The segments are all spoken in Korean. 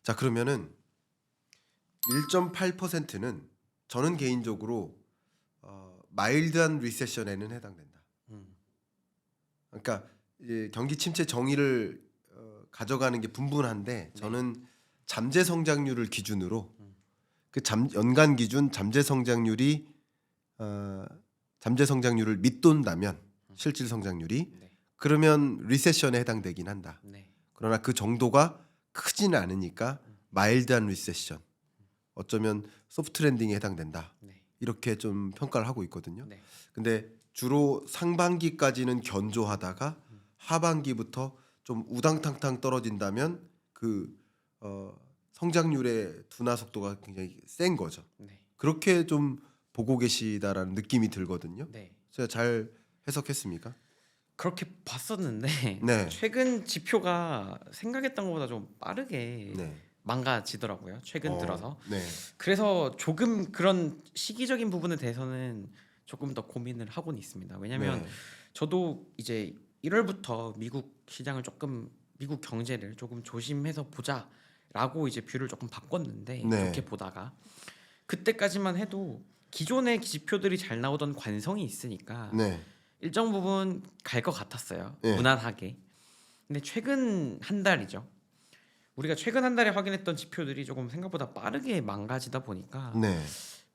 자, 그러면은 1.8%는 저는 개인적으로 마일드한 리세션에는 해당된다. 그러니까 이제 경기 침체 정의를 가져가는 게 분분한데 저는 잠재 성장률을 기준으로 그 연간 기준 잠재 성장률이 잠재 성장률을 밑돈다면 실질 성장률이 네. 그러면 리세션에 해당되긴 한다. 네. 그러나 그 정도가 크지는 않으니까 마일드한 리세션, 어쩌면 소프트 랜딩에 해당된다. 네. 이렇게 좀 평가를 하고 있거든요. 네. 근데 주로 상반기까지는 견조하다가 하반기부터 좀 우당탕탕 떨어진다면 그 성장률의 둔화 속도가 굉장히 센 거죠. 네. 그렇게 좀 보고 계시다라는 느낌이 들거든요. 네. 제가 잘 해석했습니까? 그렇게 봤었는데 네. 최근 지표가 생각했던 것보다 좀 빠르게 네. 망가지더라고요. 최근 들어서. 네. 그래서 조금 그런 시기적인 부분에 대해서는 조금 더 고민을 하고는 있습니다. 왜냐하면 네. 저도 이제 1월부터 미국 시장을 조금 미국 경제를 조금 조심해서 보자라고 이제 뷰를 조금 바꿨는데 네. 좋게 보다가 그때까지만 해도 기존의 지표들이 잘 나오던 관성이 있으니까 네. 일정 부분 갈 것 같았어요. 네. 무난하게. 근데 최근 한 달이죠. 우리가 최근 한 달에 확인했던 지표들이 조금 생각보다 빠르게 망가지다 보니까 네.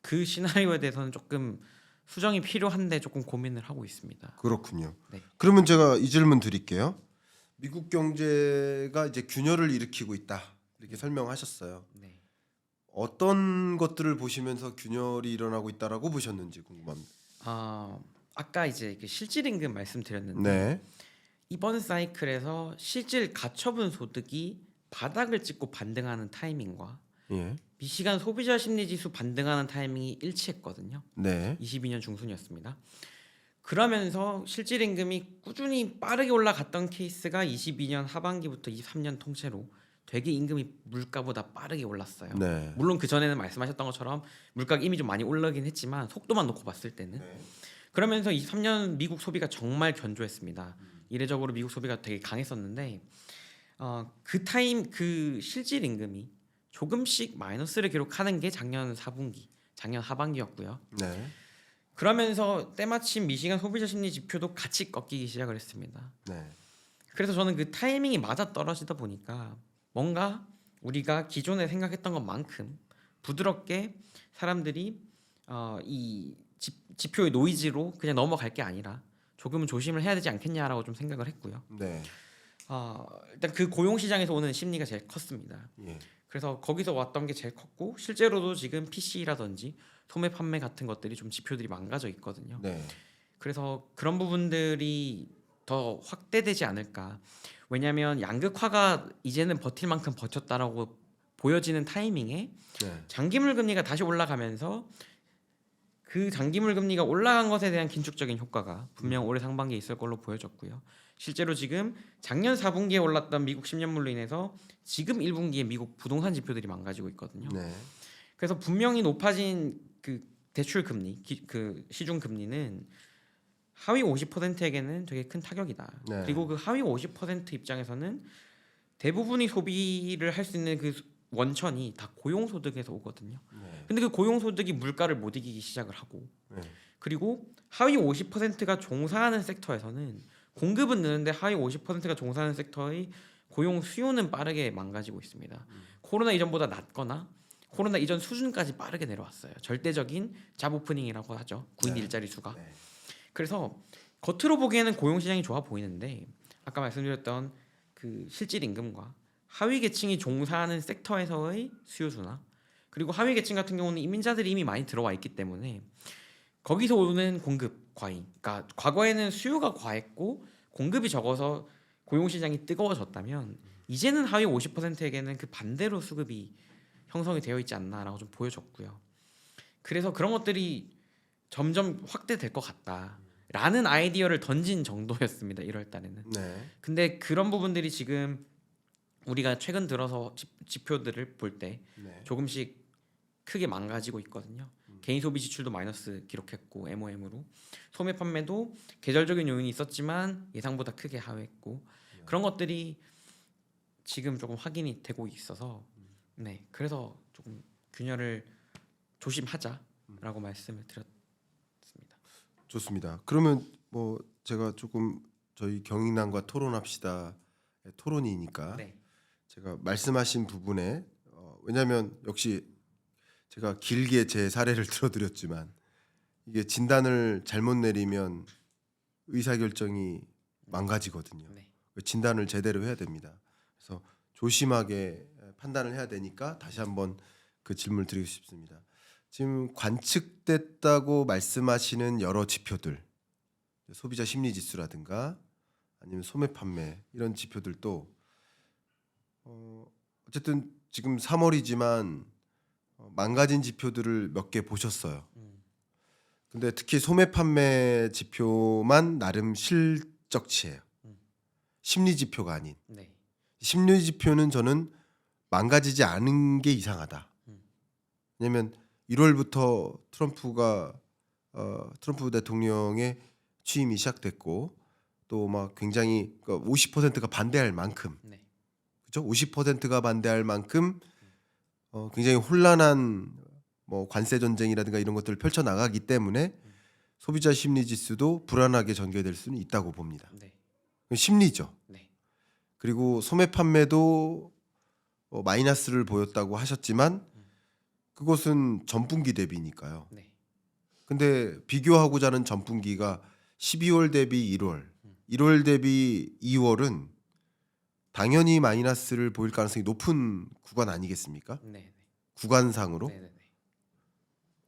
그 시나리오에 대해서는 조금 수정이 필요한데 조금 고민을 하고 있습니다. 그렇군요. 네. 그러면 제가 이 질문 드릴게요. 미국 경제가 이제 균열을 일으키고 있다. 이렇게 설명하셨어요. 네. 어떤 것들을 보시면서 균열이 일어나고 있다라고 보셨는지 궁금합니다. 아까 이제 그 실질 임금 말씀드렸는데 네. 이번 사이클에서 실질 가처분 소득이 바닥을 찍고 반등하는 타이밍과 예. 미시간 소비자 심리 지수 반등하는 타이밍이 일치했거든요. 네. 22년 중순이었습니다. 그러면서 실질 임금이 꾸준히 빠르게 올라갔던 케이스가 22년 하반기부터 23년 통째로 되게 임금이 물가보다 빠르게 올랐어요. 네. 물론 그 전에는 말씀하셨던 것처럼 물가가 이미 좀 많이 올라긴 했지만 속도만 놓고 봤을 때는 네. 그러면서 23년 미국 소비가 정말 견조했습니다. 이례적으로 미국 소비가 되게 강했었는데 그 타임 그 실질 임금이 조금씩 마이너스를 기록하는 게 작년 4분기, 작년 하반기였고요. 네. 그러면서 때마침 미시간 소비자 심리 지표도 같이 꺾이기 시작을 했습니다. 네. 그래서 저는 그 타이밍이 맞아 떨어지다 보니까 뭔가 우리가 기존에 생각했던 것만큼 부드럽게 사람들이 이 지표의 노이즈로 그냥 넘어갈 게 아니라 조금은 조심을 해야 되지 않겠냐라고 좀 생각을 했고요. 네. 일단 그 고용 시장에서 오는 심리가 제일 컸습니다. 예. 그래서 거기서 왔던 게 제일 컸고 실제로도 지금 PC라든지 소매 판매 같은 것들이 좀 지표들이 망가져 있거든요. 네. 그래서 그런 부분들이 더 확대되지 않을까. 왜냐하면 양극화가 이제는 버틸 만큼 버텼다라고 보여지는 타이밍에 네. 장기물 금리가 다시 올라가면서 그 장기물 금리가 올라간 것에 대한 긴축적인 효과가 분명 올해 상반기에 있을 걸로 보여졌고요. 실제로 지금 작년 4분기에 올랐던 미국 10년물로 인해서 지금 1분기에 미국 부동산 지표들이 망가지고 있거든요. 네. 그래서 분명히 높아진 그 대출 금리, 그 시중 금리는 하위 50%에게는 되게 큰 타격이다. 네. 그리고 그 하위 50% 입장에서는 대부분이 소비를 할 수 있는 그 원천이 다 고용소득에서 오거든요. 네. 근데 그 고용소득이 물가를 못 이기기 시작을 하고 네. 그리고 하위 50%가 종사하는 섹터에서는 공급은 느는데 하위 50%가 종사하는 섹터의 고용 수요는 빠르게 망가지고 있습니다. 코로나 이전보다 낮거나 코로나 이전 수준까지 빠르게 내려왔어요. 절대적인 잡 오프닝이라고 하죠. 구인 네. 일자리 수가. 네. 그래서 겉으로 보기에는 고용 시장이 좋아 보이는데 아까 말씀드렸던 그 실질 임금과 하위 계층이 종사하는 섹터에서의 수요수나 그리고 하위 계층 같은 경우는 이민자들이 이미 많이 들어와 있기 때문에 거기서 오는 공급 과잉. 그러니까 과거에는 수요가 과했고 공급이 적어서 고용 시장이 뜨거워졌다면 이제는 하위 50%에게는 그 반대로 수급이 형성이 되어 있지 않나라고 좀 보여졌고요. 그래서 그런 것들이 점점 확대될 것 같다라는 아이디어를 던진 정도였습니다. 1월 달에는. 네. 근데 그런 부분들이 지금 우리가 최근 들어서 지표들을 볼 때 네. 조금씩 크게 망가지고 있거든요. 개인 소비 지출도 마이너스 기록했고 MOM으로 소매 판매도 계절적인 요인이 있었지만 예상보다 크게 하회했고 그런 것들이 지금 조금 확인이 되고 있어서 네, 그래서 조금 균열을 조심하자라고 말씀을 드렸습니다. 좋습니다. 그러면 뭐 제가 조금 저희 경인남과 토론합시다 토론이니까 네, 제가 말씀하신 부분에 왜냐하면 역시 제가 길게 제 사례를 들어드렸지만 이게 진단을 잘못 내리면 의사결정이 망가지거든요. 네, 진단을 제대로 해야 됩니다. 그래서 조심하게 판단을 해야 되니까 다시 한번 그 질문을 드리고 싶습니다. 지금 관측됐다고 말씀하시는 여러 지표들, 소비자 심리 지수라든가 아니면 소매 판매 이런 지표들도 어쨌든 지금 3월이지만 망가진 지표들을 몇 개 보셨어요. 근데 특히 소매 판매 지표만 나름 실적치예요. 심리 지표가 아닌. 네, 심리 지표는 저는 망가지지 않은 게 이상하다. 왜냐면 1월부터 트럼프 대통령의 취임이 시작됐고 또 막 굉장히 50%가 반대할 만큼 네, 그렇죠? 50%가 반대할 만큼 굉장히 혼란한 뭐 관세 전쟁이라든가 이런 것들을 펼쳐 나가기 때문에 소비자 심리 지수도 불안하게 전개될 수는 있다고 봅니다. 네, 심리죠. 네, 그리고 소매 판매도 마이너스를 보였다고 하셨지만 그것은 전분기 대비니까요. 네, 근데 비교하고자 하는 전분기가 12월 대비 1월, 1월 대비 2월은 당연히 마이너스를 보일 가능성이 높은 구간 아니겠습니까? 네, 구간상으로. 네, 네,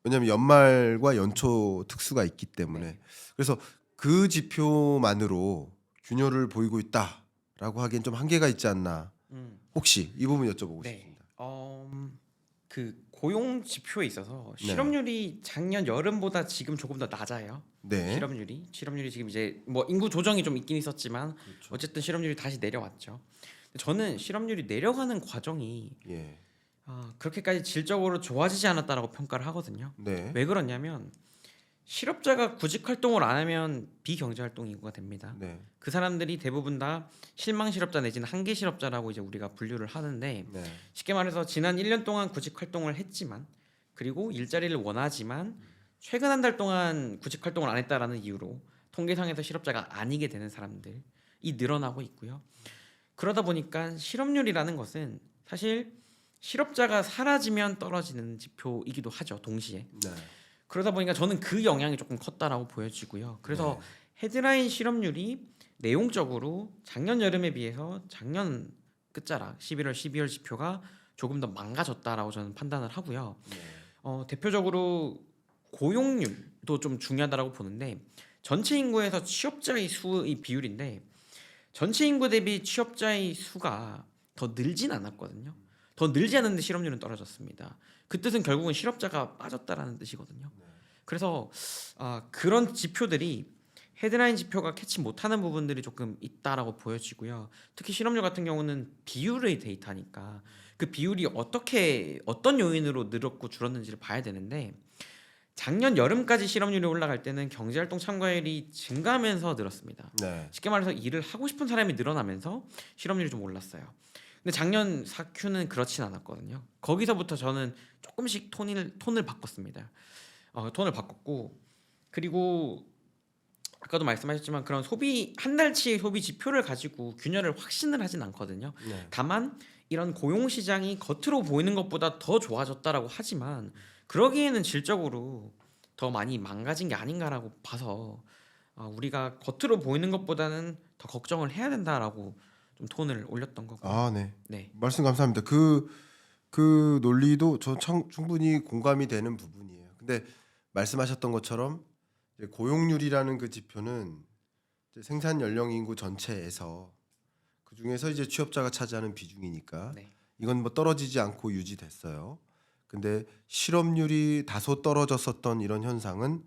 왜냐하면 연말과 연초 특수가 있기 때문에. 네. 그래서 그 지표만으로 균열을 보이고 있다라고 하기엔 좀 한계가 있지 않나. 음, 혹시 이 부분 여쭤보고 네. 싶습니다. 그 고용 지표에 있어서 네. 실업률이 작년 여름보다 지금 조금 더 낮아요. 네. 실업률이 지금 이제 뭐 인구 조정이 좀 있긴 있었지만 그렇죠. 어쨌든 실업률이 다시 내려왔죠. 저는 실업률이 내려가는 과정이 예. 그렇게까지 질적으로 좋아지지 않았다라고 평가를 하거든요. 네. 왜 그러냐면 실업자가 구직 활동을 안 하면 비경제 활동 인구가 됩니다. 네. 그 사람들이 대부분 다 실망 실업자 내지는 한계 실업자라고 이제 우리가 분류를 하는데 네. 쉽게 말해서 지난 1년 동안 구직 활동을 했지만 그리고 일자리를 원하지만 최근 한 달 동안 구직 활동을 안 했다라는 이유로 통계상에서 실업자가 아니게 되는 사람들이 늘어나고 있고요. 그러다 보니까 실업률이라는 것은 사실 실업자가 사라지면 떨어지는 지표이기도 하죠. 동시에. 네. 그러다 보니까 저는 그 영향이 조금 컸다라고 보여지고요. 그래서 헤드라인 실업률이 내용적으로 작년 여름에 비해서 작년 끝자락 11월, 12월 지표가 조금 더 망가졌다라고 저는 판단을 하고요. 대표적으로 고용률도 좀 중요하다라고 보는데 전체 인구에서 취업자의 수의 비율인데 전체 인구 대비 취업자의 수가 더 늘진 않았거든요. 더 늘지 않았는데 실업률은 떨어졌습니다. 그 뜻은 결국은 실업자가 빠졌다라는 뜻이거든요. 그래서 그런 지표들이 헤드라인 지표가 캐치 못하는 부분들이 조금 있다라고 보여지고요. 특히 실업률 같은 경우는 비율의 데이터니까 그 비율이 어떤 요인으로 늘었고 줄었는지를 봐야 되는데 작년 여름까지 실업률이 올라갈 때는 경제활동 참가율이 증가하면서 늘었습니다. 네. 쉽게 말해서 일을 하고 싶은 사람이 늘어나면서 실업률이 좀 올랐어요. 근데 작년 4Q는 그렇진 않았거든요. 거기서부터 저는 조금씩 톤을 바꿨습니다. 톤을 바꿨고 그리고 아까도 말씀하셨지만 그런 한 달치 소비 지표를 가지고 균열을 확신을 하진 않거든요. 네. 다만 이런 고용 시장이 겉으로 보이는 것보다 더 좋아졌다라고 하지만 그러기에는 질적으로 더 많이 망가진 게 아닌가라고 봐서 우리가 겉으로 보이는 것보다는 더 걱정을 해야 된다라고 좀 톤을 올렸던 거고. 네. 네. 말씀 감사합니다. 그 논리도 저 충분히 공감이 되는 부분이에요. 근데 말씀하셨던 것처럼 이제 고용률이라는 그 지표는 이제 생산 연령 인구 전체에서 그 중에서 이제 취업자가 차지하는 비중이니까 네. 이건 뭐 떨어지지 않고 유지됐어요. 근데 실업률이 다소 떨어졌었던 이런 현상은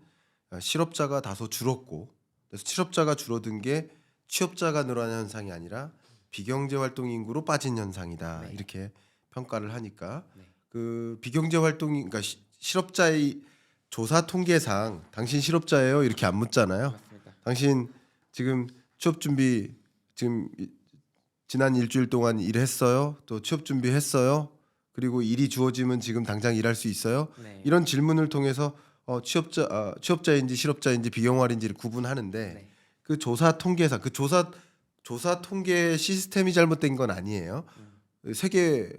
실업자가 다소 줄었고 그래서 실업자가 줄어든 게 취업자가 늘어난 현상이 아니라 비경제 활동 인구로 빠진 현상이다. 네. 이렇게 평가를 하니까 네. 그 비경제 활동이 그러니까 실업자의 조사 통계상 당신 실업자예요 이렇게 안 묻잖아요. 맞습니다. 당신 지금 취업 준비 지금 지난 일주일 동안 일했어요. 또 취업 준비했어요. 그리고 일이 주어지면 지금 당장 일할 수 있어요? 네. 이런 질문을 통해서 취업자인지 실업자인지 비경활인지를 구분하는데 네. 그 조사 통계상 그 조사 통계 시스템이 잘못된 건 아니에요. 세계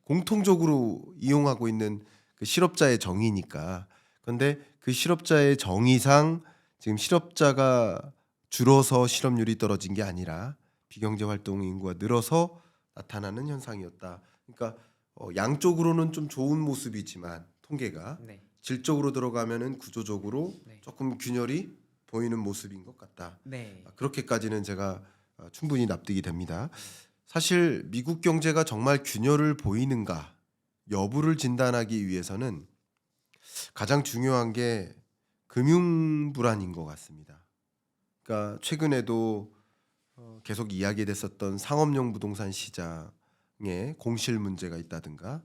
공통적으로 이용하고 있는 그 실업자의 정의니까. 그런데 그 실업자의 정의상 지금 실업자가 줄어서 실업률이 떨어진 게 아니라 비경제 활동 인구가 늘어서 나타나는 현상이었다. 그러니까 양쪽으로는 좀 좋은 모습이지만 통계가 네. 질적으로 들어가면은 구조적으로 네. 조금 균열이 보이는 모습인 것 같다. 네. 그렇게까지는 제가 충분히 납득이 됩니다. 사실 미국 경제가 정말 균열을 보이는가 여부를 진단하기 위해서는 가장 중요한 게 금융 불안인 것 같습니다. 그러니까 최근에도 계속 이야기됐었던 상업용 부동산 시장에 공실 문제가 있다든가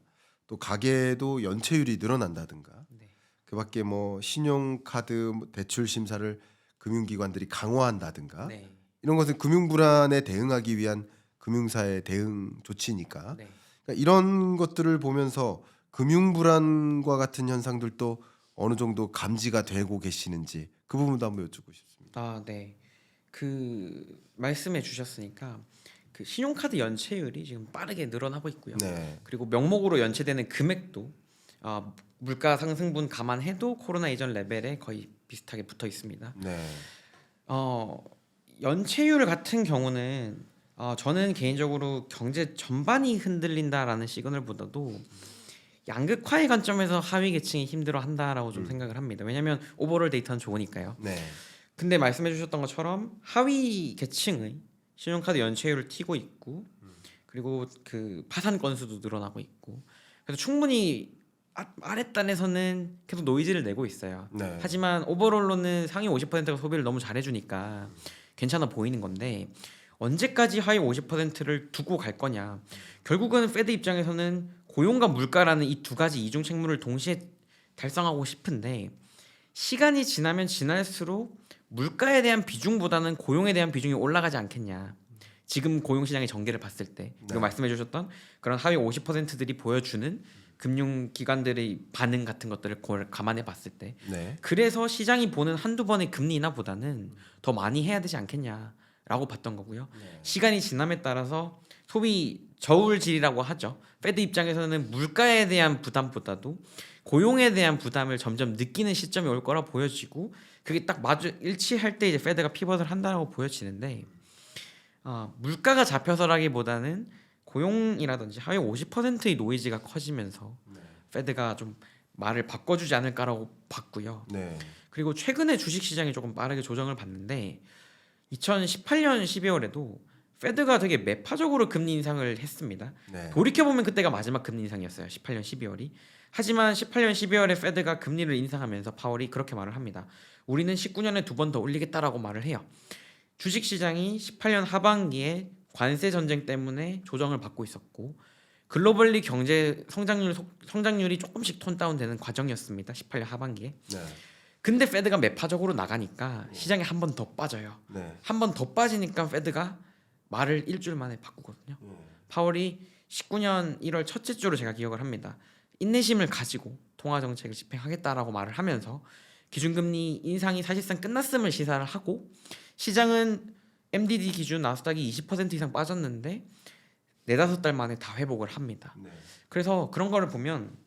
또 가계도 연체율이 늘어난다든가 네. 그밖에 뭐 신용카드 대출 심사를 금융기관들이 강화한다든가 네. 이런 것은 금융 불안에 대응하기 위한 금융사의 대응 조치니까 네. 그러니까 이런 것들을 보면서 금융 불안과 같은 현상들도 어느 정도 감지가 되고 계시는지 그 부분도 한번 여쭙고 싶습니다. 아, 네. 그 말씀해 주셨으니까 그 신용카드 연체율이 지금 빠르게 늘어나고 있고요. 네, 그리고 명목으로 연체되는 금액도 물가 상승분 감안해도 코로나 이전 레벨에 거의 비슷하게 붙어 있습니다. 네, 어, 연체율 같은 경우는 저는 개인적으로 경제 전반이 흔들린다라는 시그널보다도 양극화의 관점에서 하위 계층이 힘들어한다라고 좀 생각을 합니다. 왜냐하면 오버롤 데이터는 좋으니까요. 네, 근데 말씀해 주셨던 것처럼 하위 계층의 신용카드 연체율을 튀고 있고 그리고 그 파산 건수도 늘어나고 있고 그래서 충분히 아랫단에서는 계속 노이즈를 내고 있어요. 네. 하지만 오버롤로는 상위 50%가 소비를 너무 잘해주니까 괜찮아 보이는 건데 언제까지 하위 50%를 두고 갈 거냐. 결국은 페드 입장에서는 고용과 물가라는 이 두 가지 이중 책무를 동시에 달성하고 싶은데 시간이 지나면 지날수록 물가에 대한 비중보다는 고용에 대한 비중이 올라가지 않겠냐. 지금 고용 시장의 전개를 봤을 때 그리고 네. 말씀해 주셨던 그런 하위 50%들이 보여주는 금융기관들의 반응 같은 것들을 감안해 봤을 때 네. 그래서 시장이 보는 한두 번의 금리 인하보다는 더 많이 해야 되지 않겠냐라고 봤던 거고요. 시간이 지남에 따라서 소비 저울질이라고 하죠. 페드 입장에서는 물가에 대한 부담보다도 고용에 대한 부담을 점점 느끼는 시점이 올 거라 보여지고 그게 딱 마주 일치할 때 이제 페드가 피벗을 한다라고 보여지는데 물가가 잡혀서라기보다는 고용이라든지 하위 50%의 노이즈가 커지면서 페드가 좀 말을 바꿔주지 않을까라고 봤고요. 네. 그리고 최근에 주식 시장이 조금 빠르게 조정을 받는데 2018년 12월에도 페드가 되게 매파적으로 금리 인상을 했습니다. 네. 돌이켜보면 그때가 마지막 금리 인상이었어요. 18년 12월이. 하지만 18년 12월에 페드가 금리를 인상하면서 파월이 그렇게 말을 합니다. 우리는 19년에 2번 더 올리겠다라고 말을 해요. 주식 시장이 18년 하반기에 관세 전쟁 때문에 조정을 받고 있었고 글로벌리 경제 성장률이 조금씩 톤 다운되는 과정이었습니다. 18년 하반기에. 네. 근데 페드가 매파적으로 나가니까 시장에 한 번 더 빠져요. 네. 한 번 더 빠지니까 페드가 말을 일주일 만에 바꾸거든요. 파월이 19년 1월 첫째 주로 제가 기억을 합니다. 인내심을 가지고 통화 정책을 집행하겠다라고 말을 하면서 기준금리 인상이 사실상 끝났음을 시사를 하고 시장은 MDD 기준 나스닥이 20% 이상 빠졌는데 4-5달 만에 다 회복을 합니다. 네. 그래서 그런 거를 보면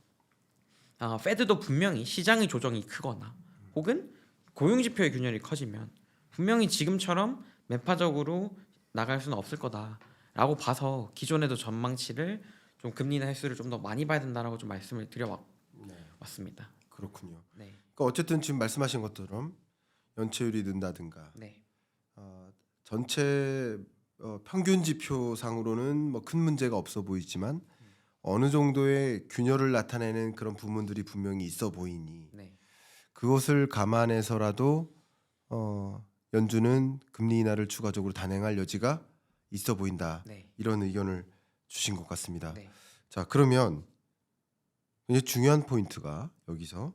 페드도 분명히 시장의 조정이 크거나 혹은 고용지표의 균열이 커지면 분명히 지금처럼 매파적으로 나갈 수는 없을 거다라고 봐서 기존에도 전망치를 좀 금리 인하 횟수를 좀 더 많이 봐야 된다라고 좀 말씀을 드려왔습니다. 그렇군요. 네, 그러니까 어쨌든 지금 말씀하신 것처럼 연체율이 는다든가 네, 전체 평균 지표상으로는 뭐 큰 문제가 없어 보이지만 어느 정도의 균열을 나타내는 그런 부분들이 분명히 있어 보이니 네, 그것을 감안해서라도 연준은 금리 인하를 추가적으로 단행할 여지가 있어 보인다. 네, 이런 의견을 주신 것 같습니다. 네, 자, 그러면 굉장히 중요한 포인트가 여기서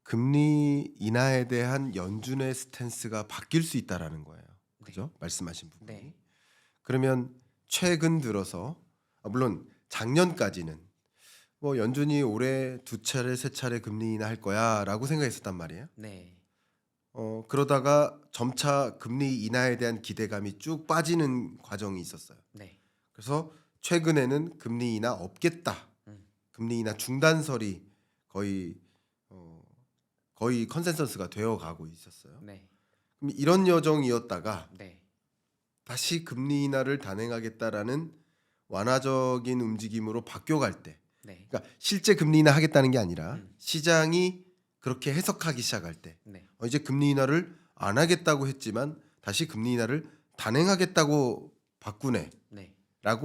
금리 인하에 대한 연준의 스탠스가 바뀔 수 있다라는 거예요. 그죠? 말씀하신 부분이. 네. 그러면 최근 들어서 물론 작년까지는 뭐 연준이 올해 2차례 3차례 금리 인하할 거야라고 생각했었단 말이에요. 네. 그러다가 점차 금리 인하에 대한 기대감이 쭉 빠지는 과정이 있었어요. 네. 그래서 최근에는 금리 인하 없겠다. 금리 인하 중단설이 거의 거의 컨센서스가 되어 가고 있었어요. 네. 그럼 이런 여정이었다가 네. 다시 금리 인하를 단행하겠다라는 완화적인 움직임으로 바뀌어갈 때, 네. 그러니까 실제 금리 인하 하겠다는 게 아니라 음. 시장이 그렇게 해석하기 시작할 때, 네. 이제 금리 인하를 안 하겠다고 했지만 다시 금리 인하를 단행하겠다고 바꾸네라고 네.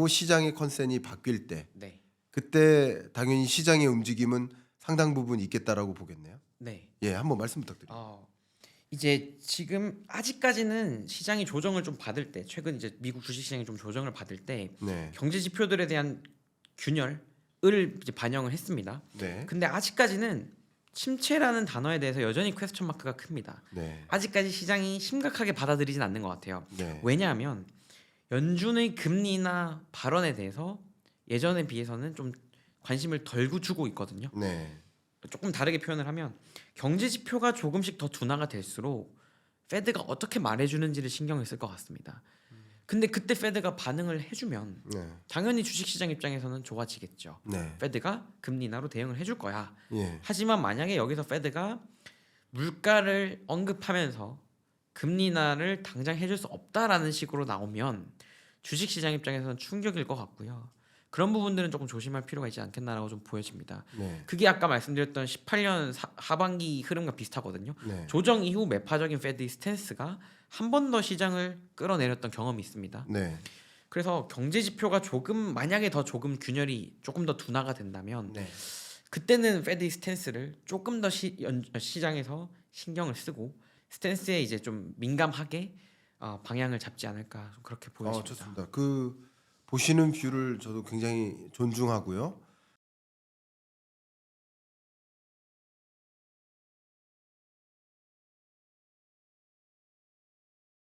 시장의 컨센이 바뀔 때, 네. 그때 당연히 시장의 움직임은 상당 부분 있겠다라고 보겠네요. 네. 예, 한번 말씀 부탁드립니다. 이제 지금 아직까지는 시장이 조정을 좀 받을 때, 최근 이제 미국 주식 시장이 좀 조정을 받을 때 네, 경제 지표들에 대한 균열을 이제 반영을 했습니다. 네, 근데 아직까지는 침체라는 단어에 대해서 여전히 퀘스천 마크가 큽니다. 네, 아직까지 시장이 심각하게 받아들이진 않는 것 같아요. 네, 왜냐하면 연준의 금리 인하 발언에 대해서 예전에 비해서는 좀 관심을 덜 주고 있거든요. 네, 조금 다르게 표현을 하면 경제 지표가 조금씩 더 둔화가 될수록 페드가 어떻게 말해주는지를 신경을 쓸 것 같습니다. 근데 그때 페드가 반응을 해주면 네, 당연히 주식시장 입장에서는 좋아지겠죠. 네, 페드가 금리 인하로 대응을 해줄 거야. 예, 하지만 만약에 여기서 페드가 물가를 언급하면서 금리 인하를 당장 해줄 수 없다라는 식으로 나오면 주식시장 입장에서는 충격일 것 같고요. 그런 부분들은 조금 조심할 필요가 있지 않겠나라고 좀 보여집니다. 네, 그게 아까 말씀드렸던 18년 하반기 흐름과 비슷하거든요. 네, 조정 이후 매파적인 페드의 스탠스가 한 번 더 시장을 끌어내렸던 경험이 있습니다. 네, 그래서 경제 지표가 만약에 더 조금 균열이 조금 더 둔화가 된다면 네, 그때는 페드의 스탠스를 조금 더 시장에서 신경을 쓰고 스탠스에 이제 좀 민감하게 방향을 잡지 않을까 그렇게 보여집니다. 좋습니다. 그 보시는 뷰를 저도 굉장히 존중하고요.